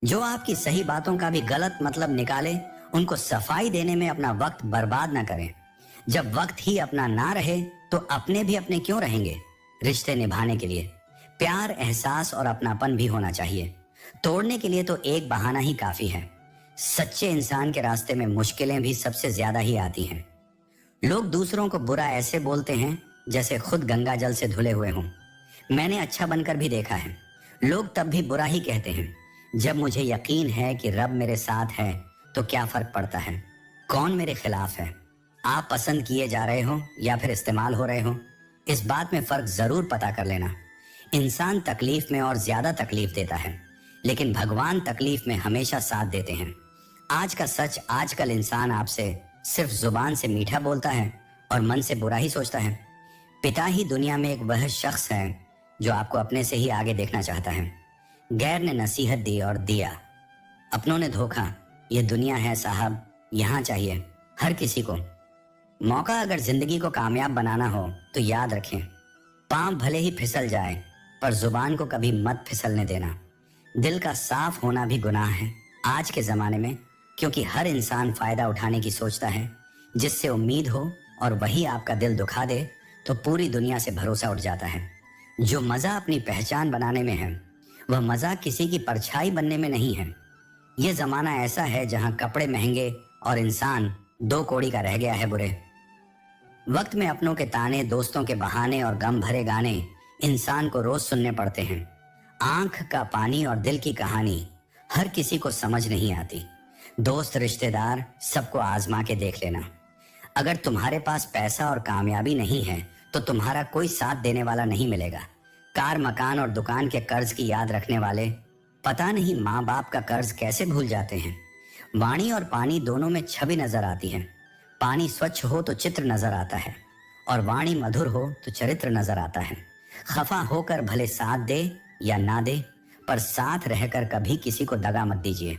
जो आपकी सही बातों का भी गलत मतलब निकाले, उनको सफाई देने में अपना वक्त बर्बाद ना करें। जब वक्त ही अपना ना रहे तो अपने भी अपने क्यों रहेंगे। रिश्ते निभाने के लिए प्यार, एहसास और अपनापन भी होना चाहिए। तोड़ने के लिए तो एक बहाना ही काफी है। सच्चे इंसान के रास्ते में मुश्किलें भी सबसे ज्यादा ही आती हैं। लोग दूसरों को बुरा ऐसे बोलते हैं जैसे खुद गंगा जल से धुले हुए हों। मैंने अच्छा बनकर भी देखा है, लोग तब भी बुरा ही कहते हैं। जब मुझे यकीन है कि रब मेरे साथ है तो क्या फर्क पड़ता है कौन मेरे खिलाफ है। आप पसंद किए जा रहे हो या फिर इस्तेमाल हो रहे हो, इस बात में फर्क जरूर पता कर लेना। इंसान तकलीफ में और ज्यादा तकलीफ देता है, लेकिन भगवान तकलीफ में हमेशा साथ देते हैं। आज का सच, आजकल इंसान आपसे सिर्फ जुबान से मीठा बोलता है और मन से बुरा ही सोचता है। पिता ही दुनिया में एक वह शख्स है जो आपको अपने से ही आगे देखना चाहता है। गैर ने नसीहत दी और दिया, अपनों ने धोखा। ये दुनिया है साहब, यहाँ चाहिए हर किसी को मौका। अगर जिंदगी को कामयाब बनाना हो तो याद रखें, पांव भले ही फिसल जाए पर जुबान को कभी मत फिसलने देना। दिल का साफ होना भी गुनाह है आज के जमाने में, क्योंकि हर इंसान फायदा उठाने की सोचता है। जिससे उम्मीद हो और वही आपका दिल दुखा दे तो पूरी दुनिया से भरोसा उठ जाता है। जो मजा अपनी पहचान बनाने में है, वह मजा किसी की परछाई बनने में नहीं है। यह जमाना ऐसा है जहां कपड़े महंगे और इंसान दो कौड़ी का रह गया है बुरे। वक्त में अपनों के ताने, दोस्तों के बहाने और गम भरे गाने इंसान को रोज सुनने पड़ते हैं। आंख का पानी और दिल की कहानी हर किसी को समझ नहीं आती। दोस्त, रिश्तेदार, सबको आजमा के देख लेना। अगर तुम्हारे पास पैसा और कामयाबी नहीं है तो तुम्हारा कोई साथ देने वाला नहीं मिलेगा। कार, मकान और दुकान के कर्ज की याद रखने वाले पता नहीं माँ बाप का कर्ज कैसे भूल जाते हैं। वाणी और पानी दोनों में छवि नजर आती है। पानी स्वच्छ हो तो चित्र नजर आता है और वाणी मधुर हो तो चरित्र नजर आता है। खफा होकर भले साथ दे या ना दे, पर साथ रहकर कभी किसी को दगा मत दीजिए।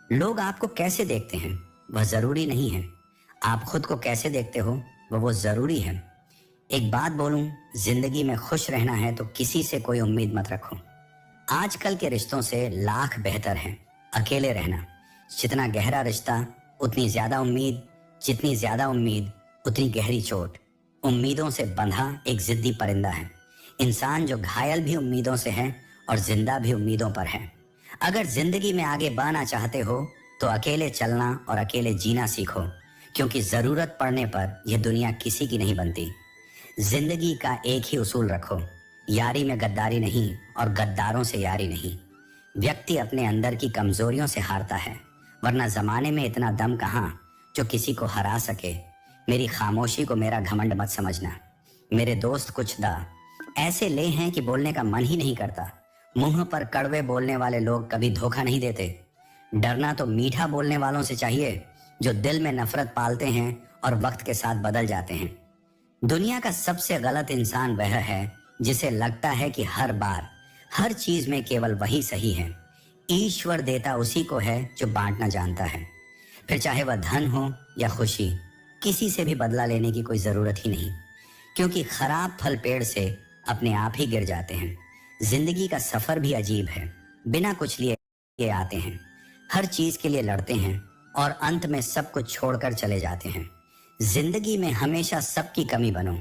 लोग आपको कैसे देखते हैं वह जरूरी नहीं है, आप खुद को कैसे देखते हो वो जरूरी है। एक बात बोलूं, जिंदगी में खुश रहना है तो किसी से कोई उम्मीद मत रखो। आजकल के रिश्तों से लाख बेहतर है अकेले रहना। जितना गहरा रिश्ता उतनी ज्यादा उम्मीद, जितनी ज्यादा उम्मीद उतनी गहरी चोट। उम्मीदों से बंधा एक जिद्दी परिंदा है इंसान, जो घायल भी उम्मीदों से है और जिंदा भी उम्मीदों पर है। अगर जिंदगी में आगे बढ़ना चाहते हो तो अकेले चलना और अकेले जीना सीखो, क्योंकि जरूरत पड़ने पर यह दुनिया किसी की नहीं बनती। जिंदगी का एक ही उसूल रखो, यारी में गद्दारी नहीं और गद्दारों से यारी नहीं। व्यक्ति अपने अंदर की कमजोरियों से हारता है, वरना जमाने में इतना दम कहाँ जो किसी को हरा सके। मेरी खामोशी को मेरा घमंड मत समझना। मेरे दोस्त कुछ दा ऐसे ले हैं कि बोलने का मन ही नहीं करता। मुंह पर कड़वे बोलने वाले लोग कभी धोखा नहीं देते। डरना तो मीठा बोलने वालों से चाहिए जो दिल में नफरत पालते हैं और वक्त के साथ बदल जाते हैं। दुनिया का सबसे गलत इंसान वह है जिसे लगता है कि हर बार हर चीज में केवल वही सही है। ईश्वर देता उसी को है जो बांटना जानता है। फिर चाहे वह धन हो या खुशी, किसी से भी बदला लेने की कोई जरूरत ही नहीं, क्योंकि खराब फल पेड़ से अपने आप ही गिर जाते हैं। जिंदगी का सफर भी अजीब है, बिना कुछ लिए आते हैं, हर चीज के लिए लड़ते हैं और अंत में सब कुछ छोड़कर चले जाते हैं। जिंदगी में हमेशा सबकी कमी बनो,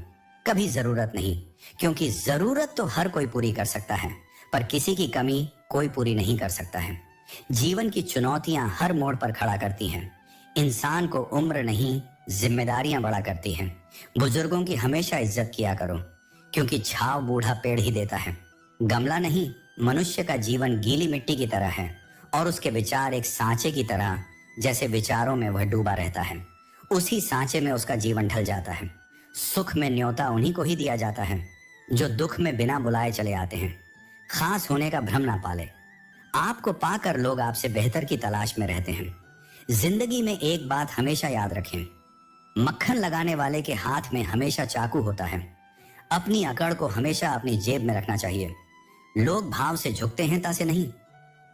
कभी जरूरत नहीं, क्योंकि जरूरत तो हर कोई पूरी कर सकता है, पर किसी की कमी कोई पूरी नहीं कर सकता है। जीवन की चुनौतियां हर मोड़ पर खड़ा करती हैं। इंसान को उम्र नहीं, जिम्मेदारियां बड़ा करती हैं। बुजुर्गों की हमेशा इज्जत किया करो, क्योंकि छाव बूढ़ा पेड़ ही देता है, गमला नहीं। मनुष्य का जीवन गीली मिट्टी की तरह है और उसके विचार एक सांचे की तरह, जैसे विचारों में वह डूबा रहता है, उसी सांचे में उसका जीवन ढल जाता है। सुख में न्योता उन्हीं को ही दिया जाता है जो दुख में बिना बुलाए चले आते हैं। खास होने का भ्रम ना पाले, आपको पाकर लोग आपसे बेहतर की तलाश में रहते हैं। जिंदगी में एक बात हमेशा याद रखें, मक्खन लगाने वाले के हाथ में हमेशा चाकू होता है। अपनी अकड़ को हमेशा अपनी जेब में रखना चाहिए। लोग भाव से झुकते हैं तासे नहीं।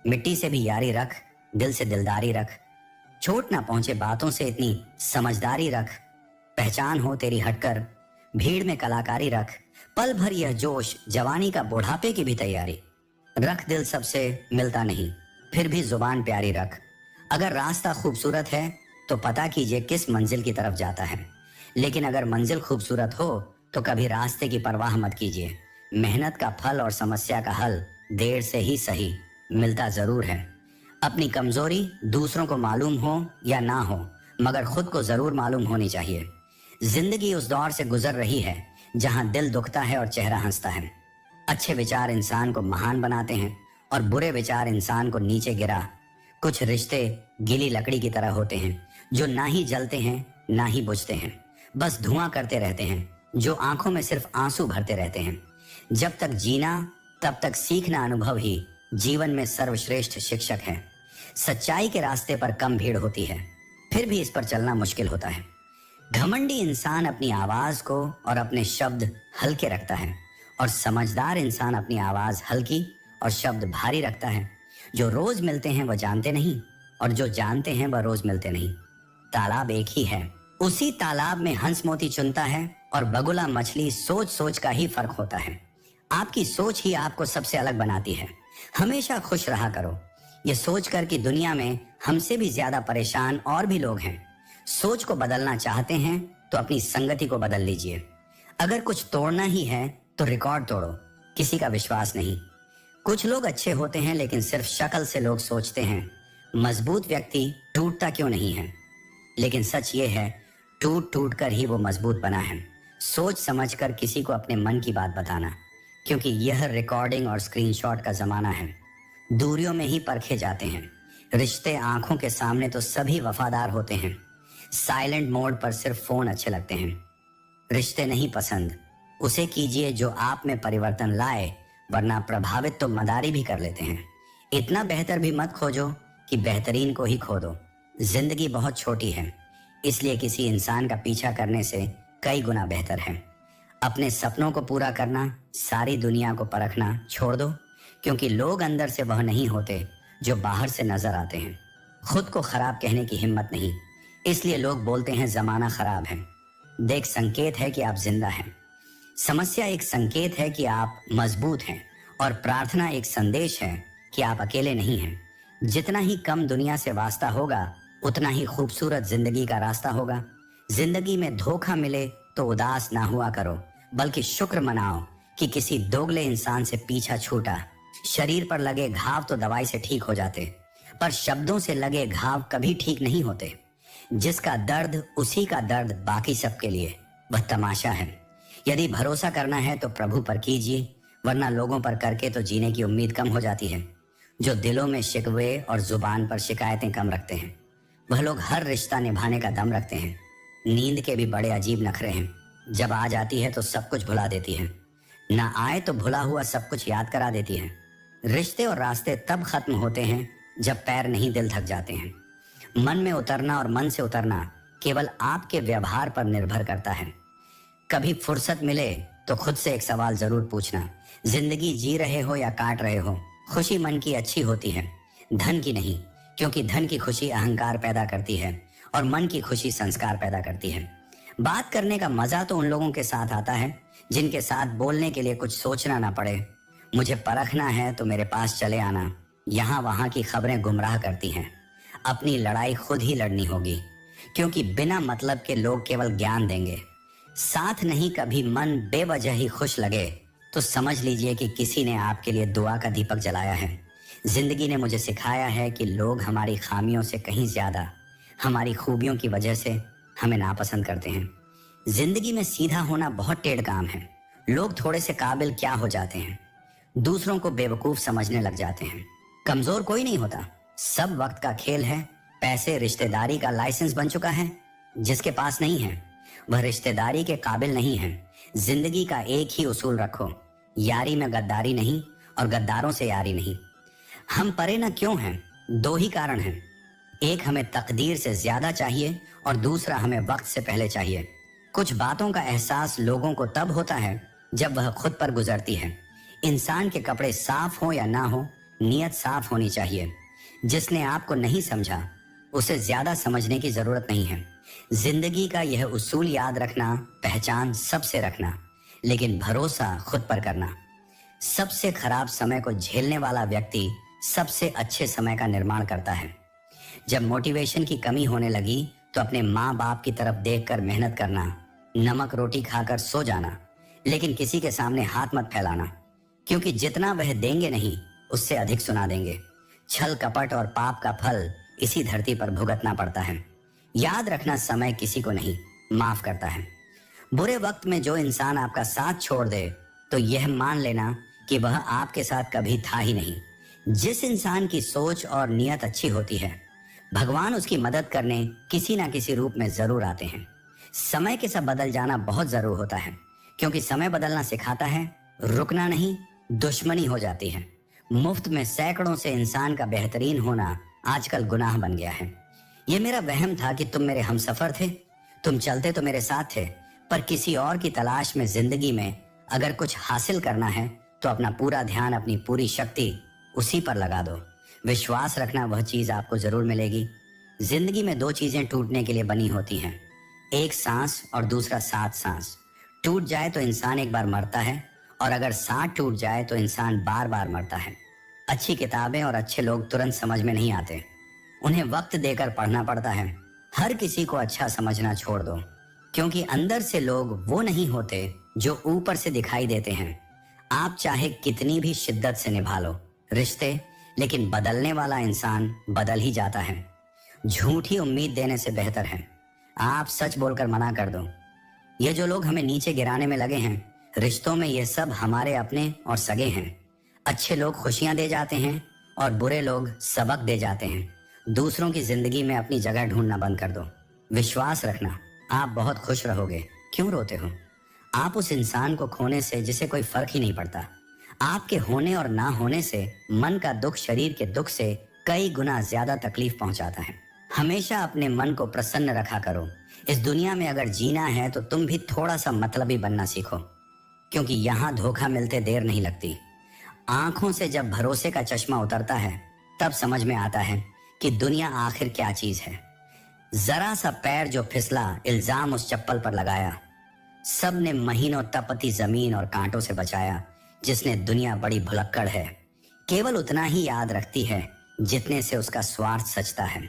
मिट्टी से भी यारी रख, दिल से दिलदारी रख। चोट ना पहुंचे बातों से इतनी समझदारी रख। पहचान हो तेरी हटकर, भीड़ में कलाकारी रख। पल भर यह जोश, जवानी का बुढ़ापे की भी तैयारी रख। दिल सबसे मिलता नहीं, फिर भी जुबान प्यारी रख। अगर रास्ता खूबसूरत है तो पता कीजिए किस मंजिल की तरफ जाता है। लेकिन अगर मंजिल खूबसूरत हो तो कभी रास्ते की परवाह मत कीजिए। मेहनत का फल और समस्या का हल देर से ही सही मिलता जरूर है। अपनी कमजोरी दूसरों को मालूम हो या ना हो, मगर खुद को जरूर मालूम होनी चाहिए। जिंदगी उस दौर से गुजर रही है जहां दिल दुखता है और चेहरा हंसता है। अच्छे विचार इंसान को महान बनाते हैं और बुरे विचार इंसान को नीचे गिरा। कुछ रिश्ते गीली लकड़ी की तरह होते हैं जो ना ही जलते हैं ना ही बुझते हैं, बस धुआं करते रहते हैं, जो आंखों में सिर्फ आंसू भरते रहते हैं। जब तक जीना तब तक सीखना अनुभव ही जीवन में सर्वश्रेष्ठ शिक्षक है। सच्चाई के रास्ते पर कम भीड़ होती है, फिर भी इस पर चलना मुश्किल होता है। घमंडी इंसान अपनी आवाज को और अपने शब्द हल्के रखता है और समझदार इंसान अपनी आवाज हल्की और शब्द भारी रखता है। जो रोज मिलते हैं वह जानते नहीं और जो जानते हैं वह रोज मिलते नहीं। तालाब एक ही है, उसी तालाब में हंस मोती चुनता है और बगुला मछली सोच सोच का ही फर्क होता है। आपकी सोच ही आपको सबसे अलग बनाती है। हमेशा खुश रहा करो, ये सोचकर कि दुनिया में हमसे भी ज्यादा परेशान और भी लोग हैं। सोच को बदलना चाहते हैं तो अपनी संगति को बदल लीजिए। अगर कुछ तोड़ना ही है तो रिकॉर्ड तोड़ो, किसी का विश्वास नहीं। कुछ लोग अच्छे होते हैं लेकिन सिर्फ शक्ल से लोग सोचते हैं मजबूत व्यक्ति टूटता क्यों नहीं है, लेकिन सच ये है टूट टूट कर ही वो मजबूत बना है। सोच समझकर किसी को अपने मन की बात बताना, क्योंकि यह रिकॉर्डिंग और स्क्रीनशॉट का जमाना है। दूरियों में ही परखे जाते हैं रिश्ते, आंखों के सामने तो सभी वफादार होते हैं। साइलेंट मोड पर सिर्फ फोन अच्छे लगते हैं। रिश्ते नहीं पसंद, उसे कीजिए जो आप में परिवर्तन लाए, वरना प्रभावित तो मदारी भी कर लेते हैं। इतना बेहतर भी मत खोजो कि बेहतरीन को ही खो दो। जिंदगी बहुत छोटी है, इसलिए किसी इंसान का पीछा करने से कई गुना बेहतर है। अपने सपनों को पूरा करना, सारी दुनिया को परखना छोड़ दो, क्योंकि लोग अंदर से वह नहीं होते जो बाहर से नजर आते हैं। खुद को खराब कहने की हिम्मत नहीं, इसलिए लोग बोलते हैं जमाना खराब है। देख, संकेत है कि आप जिंदा हैं। समस्या एक संकेत है कि आप मजबूत हैं और प्रार्थना एक संदेश है कि आप अकेले नहीं हैं। जितना ही कम दुनिया से वास्ता होगा उतना ही खूबसूरत जिंदगी का रास्ता होगा। जिंदगी में धोखा मिले तो उदास ना हुआ करो, बल्कि शुक्र मनाओ कि किसी दोगले इंसान से पीछा छूटा। शरीर पर लगे घाव तो दवाई से ठीक हो जाते, पर शब्दों से लगे घाव कभी ठीक नहीं होते। जिसका दर्द उसी का दर्द बाकी सबके लिए, वह तमाशा है। यदि भरोसा करना है तो प्रभु पर कीजिए, वरना लोगों पर करके तो जीने की उम्मीद कम हो जाती है। जो दिलों में शिकवे और जुबान पर शिकायतें कम रखते हैं, वह लोग हर रिश्ता निभाने का दम रखते हैं। नींद के भी बड़े अजीब नखरे हैं, जब आ जाती है तो सब कुछ भुला देती है, ना आए तो भुला हुआ सब कुछ याद करा देती है। रिश्ते और रास्ते तब खत्म होते हैं जब पैर नहीं दिल थक जाते हैं। मन में उतरना और मन से उतरना केवल आपके व्यवहार पर निर्भर करता है। कभी फुर्सत मिले तो खुद से एक सवाल जरूर पूछना, जिंदगी जी रहे हो या काट रहे हो? खुशी मन की अच्छी होती है, धन की नहीं, क्योंकि धन की खुशी अहंकार पैदा करती है और मन की खुशी संस्कार पैदा करती है। बात करने का मजा तो उन लोगों के साथ आता है जिनके साथ बोलने के लिए कुछ सोचना ना पड़े। मुझे परखना है तो मेरे पास चले आना, यहाँ वहां की खबरें गुमराह करती हैं। अपनी लड़ाई खुद ही लड़नी होगी, क्योंकि बिना मतलब के लोग केवल ज्ञान देंगे। साथ नहीं कभी मन बेवजह ही खुश लगे तो समझ लीजिए कि किसी ने आपके लिए दुआ का दीपक जलाया है। जिंदगी ने मुझे सिखाया है कि लोग हमारी खामियों से कहीं ज्यादा हमारी खूबियों की वजह से हमें नापसंद करते हैं। जिंदगी में सीधा होना बहुत टेढ़ काम है। लोग थोड़े से काबिल क्या हो जाते हैं, दूसरों को बेवकूफ समझने लग जाते हैं। कमजोर कोई नहीं होता, सब वक्त का खेल है। पैसे रिश्तेदारी का लाइसेंस बन चुका है, जिसके पास नहीं है वह रिश्तेदारी के काबिल नहीं है। जिंदगी का एक ही उसूल रखो, यारी में गद्दारी नहीं और गद्दारों से यारी नहीं। हम परे न क्यों हैं? दो ही कारण हैं, एक हमें तकदीर से ज्यादा चाहिए और दूसरा हमें वक्त से पहले चाहिए। कुछ बातों का एहसास लोगों को तब होता है जब वह खुद पर गुजरती है। इंसान के कपड़े साफ हो या ना हो, नियत साफ होनी चाहिए। जिसने आपको नहीं समझा उसे ज्यादा समझने की जरूरत नहीं है। जिंदगी का यह उसूल याद रखना, पहचान सबसे रखना, लेकिन भरोसा खुद पर करना। सबसे खराब समय को झेलने वाला व्यक्ति सबसे अच्छे समय का निर्माण करता है। जब मोटिवेशन की कमी होने लगी तो अपने माँ बाप की तरफ देखकर मेहनत करना, नमक रोटी खाकर सो जाना, लेकिन किसी के सामने हाथ मत फैलाना, क्योंकि जितना वह देंगे नहीं उससे अधिक सुना देंगे। छल कपट और पाप का फल इसी धरती पर भुगतना पड़ता है। याद रखना, समय किसी को नहीं माफ करता है। बुरे वक्त में जो इंसान आपका साथ छोड़ दे तो यह मान लेना कि वह आपके साथ कभी था ही नहीं। जिस इंसान की सोच और नियत अच्छी होती है, भगवान उसकी मदद करने किसी ना किसी रूप में जरूर आते हैं। समय के साथ बदल जाना बहुत जरूर होता है, क्योंकि समय बदलना सिखाता है, रुकना नहीं दुश्मनी हो जाती है। मुफ्त में सैकड़ों से इंसान का बेहतरीन होना आजकल गुनाह बन गया है। यह मेरा वहम था कि तुम मेरे हमसफर थे, तुम चलते तो मेरे साथ थे, पर किसी और की तलाश में जिंदगी में अगर कुछ हासिल करना है तो अपना पूरा ध्यान, अपनी पूरी शक्ति उसी पर लगा दो। विश्वास रखना, वह चीज आपको जरूर मिलेगी। जिंदगी में दो चीजें टूटने के लिए बनी होती हैं, एक सांस और दूसरा सात सांस। टूट जाए तो इंसान एक बार मरता है, और अगर साथ टूट जाए तो इंसान बार बार मरता है। अच्छी किताबें और अच्छे लोग तुरंत समझ में नहीं आते, उन्हें वक्त देकर पढ़ना पड़ता है। हर किसी को अच्छा समझना छोड़ दो, क्योंकि अंदर से लोग वो नहीं होते जो ऊपर से दिखाई देते हैं। आप चाहे कितनी भी शिद्दत से निभा लो रिश्ते, लेकिन बदलने वाला इंसान बदल ही जाता है। झूठी उम्मीद देने से बेहतर है आप सच बोलकर मना कर दो। ये जो लोग हमें नीचे गिराने में लगे हैं, रिश्तों में ये सब हमारे अपने और सगे हैं। अच्छे लोग खुशियां दे जाते हैं और बुरे लोग सबक दे जाते हैं। दूसरों की जिंदगी में अपनी जगह ढूंढना बंद कर दो। विश्वास रखना, आप बहुत खुश रहोगे। क्यों रोते हो? आप उस इंसान को खोने से जिसे कोई फर्क ही नहीं पड़ता। आपके होने और ना होने से मन का दुख शरीर के दुख से कई गुना ज्यादा तकलीफ पहुंचाता है। हमेशा अपने मन को प्रसन्न रखा करो। इस दुनिया में अगर जीना है तो तुम भी थोड़ा सा मतलबी बनना सीखो, क्योंकि यहाँ धोखा मिलते देर नहीं लगती। आंखों से जब भरोसे का चश्मा उतरता है तब समझ में आता है कि दुनिया आखिर क्या चीज है। जरा सा पैर जो फिसला, इल्जाम उस चप्पल पर लगाया। सब ने महीनों तपती जमीन और कांटों से बचाया, जिसने दुनिया बड़ी भुलक्कड़ है। केवल उतना ही याद रखती है जितने से उसका स्वार्थ सचता है।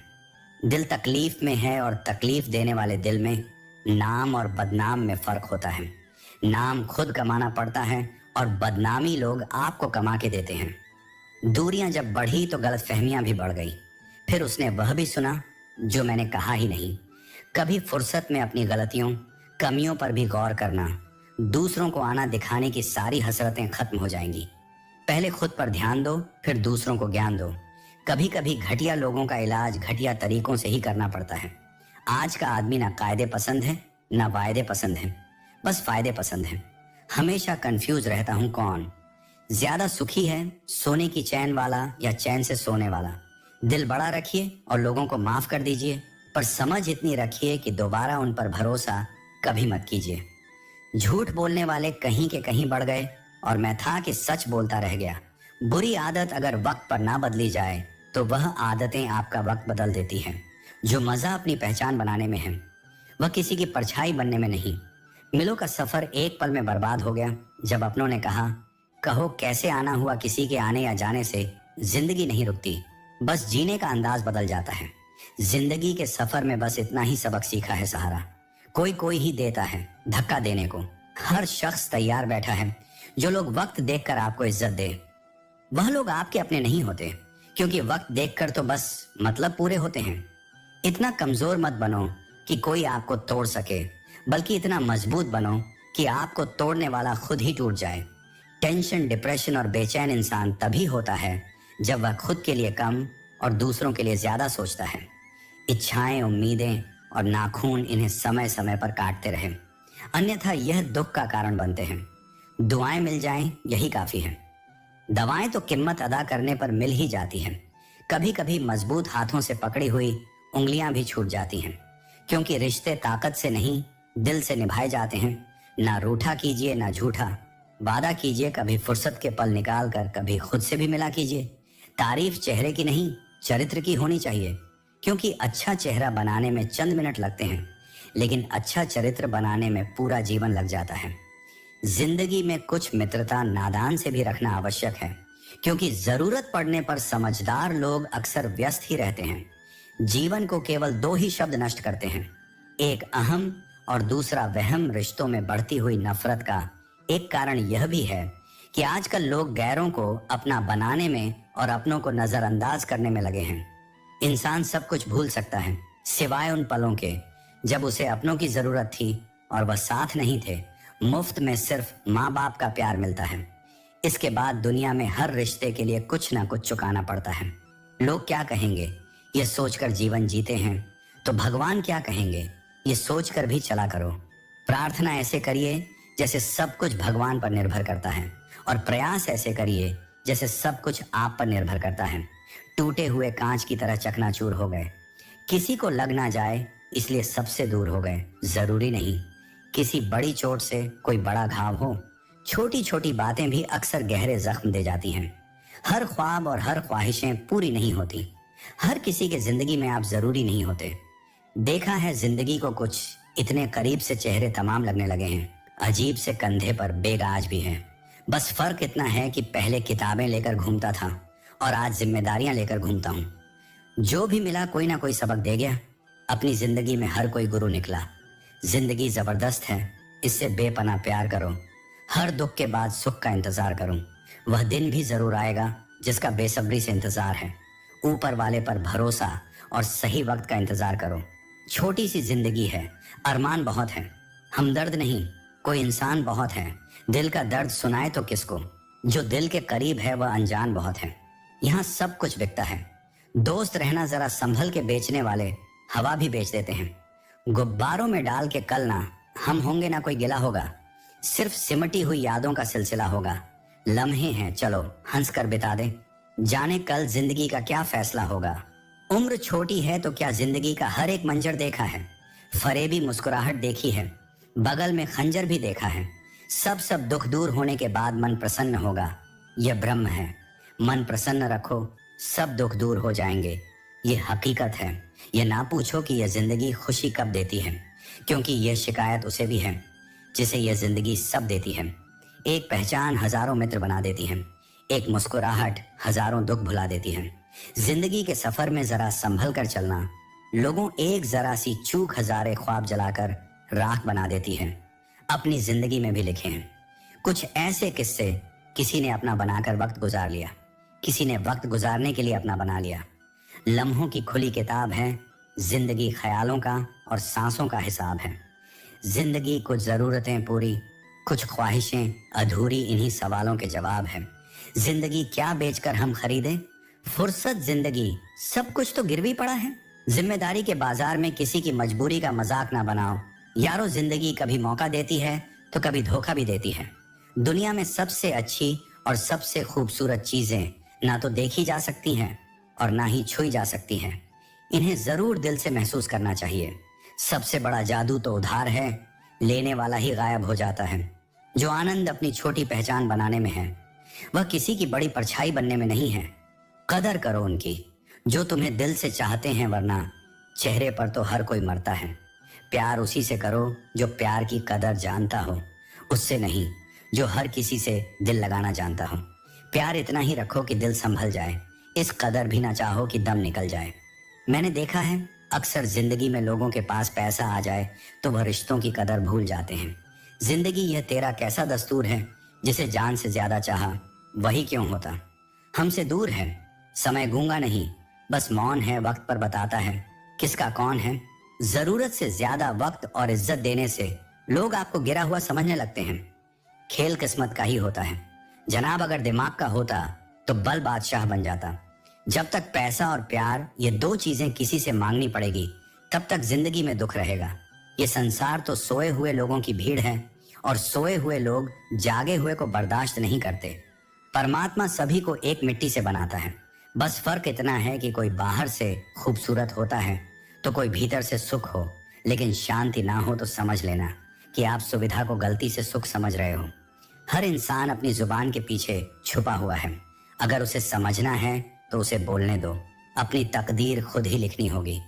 दिल तकलीफ में है और तकलीफ देने वाले दिल में नाम और बदनाम में फर्क होता है। नाम खुद कमाना पड़ता है और बदनामी लोग आपको कमा के देते हैं। दूरियां जब बढ़ी तो गलतफहमियां भी बढ़ गई। फिर उसने वह भी सुना जो मैंने कहा ही नहीं। कभी फुर्सत में अपनी गलतियों, कमियों पर भी गौर करना। दूसरों को आना दिखाने की सारी हसरतें खत्म हो जाएंगी। पहले खुद पर ध्यान दो, फिर दूसरों को ज्ञान दो। कभी कभी घटिया लोगों का इलाज घटिया तरीकों से ही करना पड़ता है। आज का आदमी ना कायदे पसंद है ना वायदे पसंद है, बस फायदे पसंद है। हमेशा कंफ्यूज रहता हूँ, कौन ज्यादा सुखी है, सोने की चैन वाला या चैन से सोने वाला। दिल बड़ा रखिए और लोगों को माफ कर दीजिए, पर समझ इतनी रखिए कि दोबारा उन पर भरोसा कभी मत कीजिए। झूठ बोलने वाले कहीं के कहीं बढ़ गए और मैं था कि सच बोलता रह गया। बुरी आदत अगर वक्त पर ना बदली जाए तो वह आदतें आपका वक्त बदल देती हैं। जो मजा अपनी पहचान बनाने में है, वह किसी की परछाई बनने में नहीं। मिलों का सफर एक पल में बर्बाद हो गया जब अपनों ने कहा, कहो कैसे आना हुआ किसी के आने या जाने से जिंदगी नहीं रुकती, बस जीने का अंदाज बदल जाता है। जिंदगी के सफर में बस इतना ही सबक सीखा है सहारा। कोई कोई ही देता है धक्का देने को। हर शख्स तैयार बैठा है। जो लोग वक्त देखकर आपको इज्जत दे, वह लोग आपके अपने नहीं होते, क्योंकि वक्त देखकर तो बस मतलब पूरे होते हैं। इतना कमजोर मत बनो कि कोई आपको तोड़ सके, बल्कि इतना मजबूत बनो कि आपको तोड़ने वाला खुद ही टूट जाए। टेंशन, डिप्रेशन और बेचैन इंसान तभी होता है जब वह खुद के लिए कम और दूसरों के लिए ज्यादा सोचता है। इच्छाएं, उम्मीदें और नाखून इन्हें समय समय पर काटते रहे, अन्यथा यह दुख का कारण बनते हैं। दुआएं मिल जाएं यही काफी है। दवाएं तो कीमत अदा करने पर मिल ही जाती हैं। कभी कभी मजबूत हाथों से पकड़ी हुई उंगलियां भी छूट जाती हैं, क्योंकि रिश्ते ताकत से नहीं दिल से निभाए जाते हैं। ना रूठा कीजिए ना झूठा। वादा कीजिए कभी फुर्सत के पल निकाल कर, कभी खुद से भी मिला कीजिए। तारीफ चेहरे की नहीं चरित्र की होनी चाहिए, क्योंकि अच्छा चेहरा बनाने में चंद मिनट लगते हैं, लेकिन अच्छा चरित्र बनाने में पूरा जीवन लग जाता है। जिंदगी में कुछ मित्रता नादान से भी रखना आवश्यक है, क्योंकि जरूरत पड़ने पर समझदार लोग अक्सर व्यस्त ही रहते हैं। जीवन को केवल दो ही शब्द नष्ट करते हैं, एक अहम और दूसरा वहम। रिश्तों में बढ़ती हुई नफरत का एक कारण यह भी है कि आजकल लोग गैरों को अपना बनाने में और अपनों को नजरअंदाज करने में लगे हैं। इंसान सब कुछ भूल सकता है सिवाय उन पलों के जब उसे अपनों की जरूरत थी और वह साथ नहीं थे। मुफ्त में सिर्फ माँ बाप का प्यार मिलता है। इसके बाद दुनिया में हर रिश्ते के लिए कुछ ना कुछ चुकाना पड़ता है। लोग क्या कहेंगे ये सोचकर जीवन जीते हैं तो भगवान क्या कहेंगे ये सोचकर भी चला करो। प्रार्थना ऐसे करिए जैसे सब कुछ भगवान पर निर्भर करता है और प्रयास ऐसे करिए जैसे सब कुछ आप पर निर्भर करता है। टूटे हुए कांच की तरह चकनाचूर हो गए, किसी को लग ना जाए इसलिए सबसे दूर हो गए। जरूरी नहीं किसी बड़ी चोट से कोई बड़ा घाव हो, छोटी छोटी बातें भी अक्सर गहरे जख्म दे जाती हैं। हर ख्वाब और हर ख्वाहिशें पूरी नहीं होती। हर किसी के जिंदगी में आप जरूरी नहीं होते। देखा है जिंदगी को कुछ इतने करीब से चेहरे तमाम लगने लगे हैं, अजीब से कंधे पर बेग आज भी है। बस फर्क इतना है कि पहले किताबें लेकर घूमता था और आज जिम्मेदारियां लेकर घूमता हूं। जो भी मिला कोई ना कोई सबक दे गया। अपनी जिंदगी में हर कोई गुरु निकला। जिंदगी जबरदस्त है, इससे बेपनाह प्यार करो। हर दुख के बाद सुख का इंतजार करो। वह दिन भी जरूर आएगा जिसका बेसब्री से इंतजार है। ऊपर वाले पर भरोसा और सही वक्त का इंतजार करो। छोटी सी जिंदगी है, अरमान बहुत है, हमदर्द नहीं कोई इंसान बहुत है। दिल का दर्द सुनाए तो किसको, जो दिल के करीब है वह अनजान बहुत है। यहाँ सब कुछ बिकता है। दोस्त रहना जरा संभल के, बेचने वाले हवा भी बेच देते हैं। गुब्बारों में डाल के कल ना हम होंगे ना कोई गिला होगा, सिर्फ सिमटी हुई यादों का सिलसिला होगा। लम्हे हैं चलो हंस कर बिता दें, जाने कल जिंदगी का क्या फैसला होगा। उम्र छोटी है तो क्या जिंदगी का हर एक मंजर देखा है। फरेबी मुस्कुराहट देखी है, बगल में खंजर भी देखा है। सब दुख दूर होने के बाद मन प्रसन्न होगा, यह ब्रह्म है। मन प्रसन्न रखो, सब दुख दूर हो जाएंगे, ये हकीकत है। ये ना पूछो कि यह जिंदगी खुशी कब देती है, क्योंकि यह शिकायत उसे भी है जिसे यह जिंदगी सब देती है। एक पहचान हजारों मित्र बना देती है, एक मुस्कुराहट हजारों दुख भुला देती है। जिंदगी के सफर में जरा संभल कर चलना, लोगों एक जरा सी चूक हजारे ख्वाब जलाकर राख बना देती है। अपनी जिंदगी में भी लिखे हैं कुछ ऐसे किस्से, किसी ने अपना बनाकर वक्त गुजार लिया, किसी ने वक्त गुजारने के लिए अपना बना लिया। लम्हों की खुली किताब है जिंदगी, ख्यालों का और सांसों का हिसाब है। जिंदगी कुछ जरूरतें पूरी, कुछ ख्वाहिशें अधूरी, इन्हीं सवालों के जवाब है। जिंदगी क्या बेचकर हम खरीदें, फुर्सत जिंदगी सब कुछ तो गिरवी पड़ा है। जिम्मेदारी के बाजार में किसी की मजबूरी का मजाक ना बनाओ यारो। जिंदगी कभी मौका देती है तो कभी धोखा भी देती है। दुनिया में सबसे अच्छी और सबसे खूबसूरत चीजें ना तो देखी जा सकती हैं और ना ही छुई जा सकती हैं। इन्हें जरूर दिल से महसूस करना चाहिए। सबसे बड़ा जादू तो उधार है, लेने वाला ही गायब हो जाता है। जो आनंद अपनी छोटी पहचान बनाने में है वह किसी की बड़ी परछाई बनने में नहीं है। कदर करो उनकी जो तुम्हें दिल से चाहते हैं, वरना चेहरे पर तो हर कोई मरता है। प्यार उसी से करो जो प्यार की कदर जानता हो, उससे नहीं जो हर किसी से दिल लगाना जानता हो। प्यार इतना ही रखो कि दिल संभल जाए, इस कदर भी ना चाहो कि दम निकल जाए। मैंने देखा है अक्सर जिंदगी में लोगों के पास पैसा आ जाए तो वह रिश्तों की कदर भूल जाते हैं। जिंदगी यह तेरा कैसा दस्तूर है, जिसे जान से ज्यादा चाहा वही क्यों होता। हमसे दूर है समय, गूंगा नहीं बस मौन है, वक्त पर बताता है किसका कौन है। जरूरत से ज्यादा वक्त और इज्जत देने से लोग आपको गिरा हुआ समझने लगते हैं। खेल किस्मत का ही होता है जनाब, अगर दिमाग का होता तो बल बादशाह बन जाता। जब तक पैसा और प्यार ये दो चीजें किसी से मांगनी पड़ेगी तब तक जिंदगी में दुख रहेगा। ये संसार तो सोए हुए लोगों की भीड़ है और सोए हुए लोग जागे हुए को बर्दाश्त नहीं करते। परमात्मा सभी को एक मिट्टी से बनाता है, बस फर्क इतना है कि कोई बाहर से खूबसूरत होता है तो कोई भीतर से सुख हो। लेकिन शांति ना हो तो समझ लेना कि आप सुविधा को गलती से सुख समझ रहे हो। हर इंसान अपनी जुबान के पीछे छुपा हुआ है, अगर उसे समझना है तो उसे बोलने दो। अपनी तकदीर खुद ही लिखनी होगी,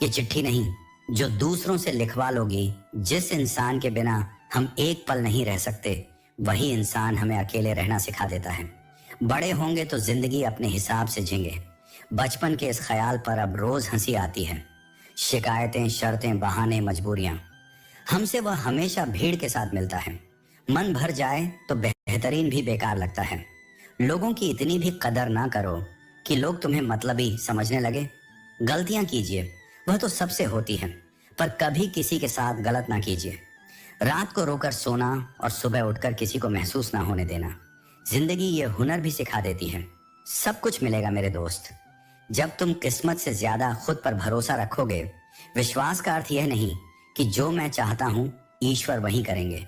ये चिट्ठी नहीं जो दूसरों से लिखवा लोगी। जिस इंसान के बिना हम एक पल नहीं रह सकते वही इंसान हमें अकेले रहना सिखा देता है। बड़े होंगे तो जिंदगी अपने हिसाब से जींगे। बचपन के इस ख्याल पर अब रोज हंसी आती है। शिकायतें, शर्तें, बहाने, मजबूरियां। हमसे वह हमेशा भीड़ के साथ मिलता है। मन भर जाए तो बेहतरीन भी बेकार लगता है। लोगों की इतनी भी कदर ना करो कि लोग तुम्हें मतलबी समझने लगे। गलतियां कीजिए, वह तो सबसे होती है, पर कभी किसी के साथ गलत ना कीजिए। रात को रोकर सोना और सुबह उठकर किसी को महसूस ना होने देना। जिंदगी ये हुनर भी सिखा देती है। सब कुछ मिलेगा मेरे दोस्त, जब तुम किस्मत से ज्यादा खुद पर भरोसा रखोगे। विश्वास का अर्थ यह नहीं कि जो मैं चाहता हूं ईश्वर वही करेंगे।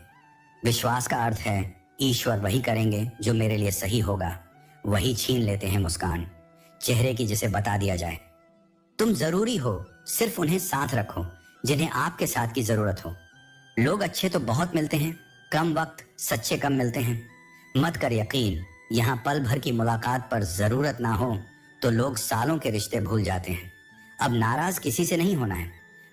विश्वास का अर्थ है ईश्वर वही करेंगे जो मेरे लिए सही होगा। वही छीन लेते हैं मुस्कान चेहरे की जिसे बता दिया जाए। तुम जरूरी हो, सिर्फ उन्हें साथ रखो जिन्हें आपके साथ की जरूरत हो। लोग अच्छे तो बहुत मिलते हैं, कम वक्त सच्चे कम मिलते हैं। मत कर यकीन, यहाँ पल भर की मुलाकात पर जरूरत ना हो तो लोग सालों के रिश्ते भूल जाते हैं। अब नाराज किसी से नहीं होना है,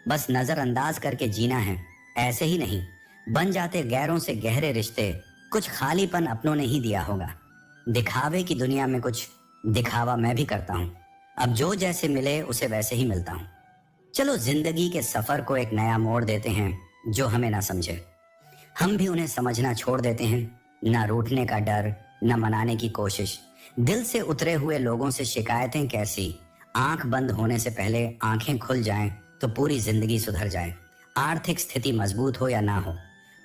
बस नजरअंदाज करके जीना है। ऐसे ही नहीं बन जाते गैरों से गहरे रिश्ते। कुछ खालीपन अपनों ने ही दिया होगा। दिखावे की दुनिया में कुछ दिखावा मैं भी करता हूँ। अब जो जैसे मिले उसे वैसे ही मिलता हूँ। चलो जिंदगी के सफर को एक नया मोड़ देते हैं। जो हमें ना समझे हम भी उन्हें समझना छोड़ देते हैं। ना रूठने का डर, न मनाने की कोशिश। दिल से उतरे हुए लोगों से शिकायतें कैसी। आंख बंद होने से पहले आंखें खुल जाएं तो पूरी जिंदगी सुधर जाए। आर्थिक स्थिति मजबूत हो या ना हो,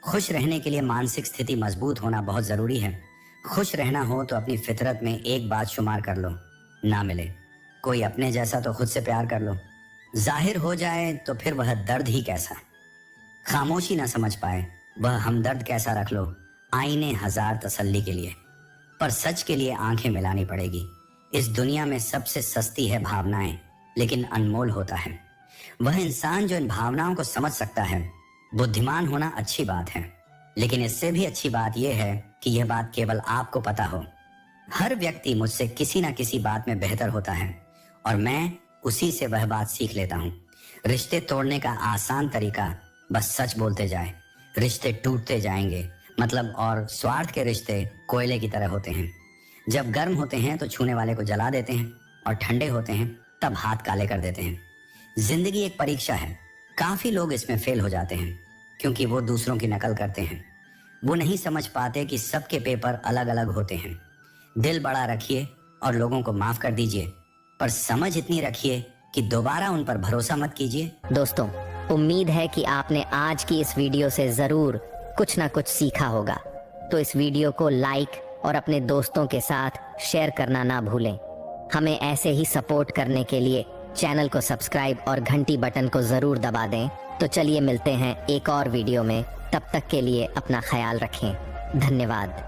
खुश रहने के लिए मानसिक स्थिति मजबूत होना बहुत जरूरी है। खुश रहना हो तो अपनी फितरत में एक बात शुमार कर लो, ना मिले कोई अपने जैसा तो खुद से प्यार कर लो। जाहिर हो जाए तो फिर वह दर्द ही कैसा। खामोशी ना समझ पाए वह हमदर्द कैसा रख लो। आईने हजार तसल्ली के लिए, पर सच के लिए आंखें मिलानी पड़ेगी। इस दुनिया में सबसे सस्ती है भावनाएं, लेकिन अनमोल होता है वह इंसान जो इन भावनाओं को समझ सकता है। बुद्धिमान होना अच्छी बात है, लेकिन इससे भी अच्छी बात यह है कि यह बात केवल आपको पता हो। हर व्यक्ति मुझसे किसी ना किसी बात में बेहतर होता है और मैं उसी से वह बात सीख लेता हूँ। रिश्ते तोड़ने का आसान तरीका बस सच बोलते जाए। रिश्ते टूटते जाएंगे, मतलब और स्वार्थ के रिश्ते कोयले की तरह होते हैं। जब गर्म होते हैं तो छूने वाले को जला देते हैं और ठंडे होते हैं तब हाथ काले कर देते हैं। जिंदगी एक परीक्षा है। काफी लोग इसमें फेल हो जाते हैं क्योंकि वो दूसरों की नकल करते हैं। वो नहीं समझ पाते कि सबके पेपर अलग अलग होते हैं। दिल बड़ा रखिए और लोगों को माफ कर दीजिए, पर समझ इतनी रखिए कि दोबारा उन पर भरोसा मत कीजिए। दोस्तों, उम्मीद है कि आपने आज की इस वीडियो से जरूर कुछ ना कुछ सीखा होगा। तो इस वीडियो को लाइक और अपने दोस्तों के साथ शेयर करना ना भूलें। हमें ऐसे ही सपोर्ट करने के लिए चैनल को सब्सक्राइब और घंटी बटन को जरूर दबा दें। तो चलिए मिलते हैं एक और वीडियो में। तब तक के लिए अपना ख्याल रखें। धन्यवाद।